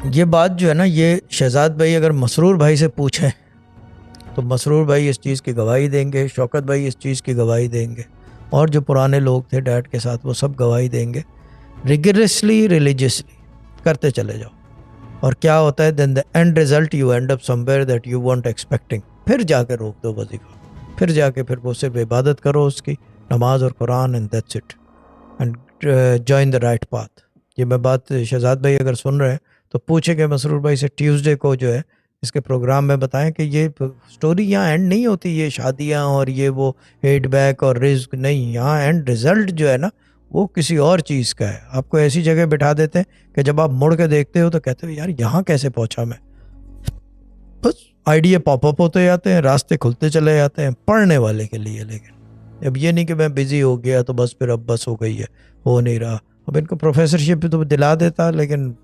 ये बात जो है ना, ये शहजाद भाई अगर मसरूर भाई से पूछें तो मसरूर भाई इस चीज़ की गवाही देंगे, शौकत भाई इस चीज़ की गवाही देंगे, और जो पुराने लोग थे डैड के साथ वो सब गवाही देंगे। रिगरसली रिलीजियसली करते चले जाओ, और क्या होता है, then the end result you end up somewhere that you want expecting. फिर जाके रोक दो वजीफा, फिर जाके फिर वो सिर्फ इबादत करो उसकी, नमाज और Quran, and that's it, and join the right path. ये मैं बात शहजाद भाई अगर सुन रहे हैं तो पूछेंगे मसरूर भाई से ट्यूसडे को जो है इसके प्रोग्राम में, बताएं कि ये स्टोरी यहाँ एंड नहीं होती, ये शादियाँ और ये वो हेड बैक और रिस्क नहीं, यहाँ एंड रिजल्ट जो है ना वो किसी और चीज़ का है। आपको ऐसी जगह बिठा देते हैं कि जब आप मुड़ के देखते हो तो कहते हो यार यहाँ कैसे पहुँचा मैं। बस आइडिया पॉपअप होते जाते हैं, रास्ते खुलते चले जाते हैं पढ़ने वाले के लिए। लेकिन अब ये नहीं कि मैं बिजी हो गया तो बस फिर अब बस हो गई है, हो नहीं रहा। अब इनको प्रोफेसरशिप भी तो दिला देता, लेकिन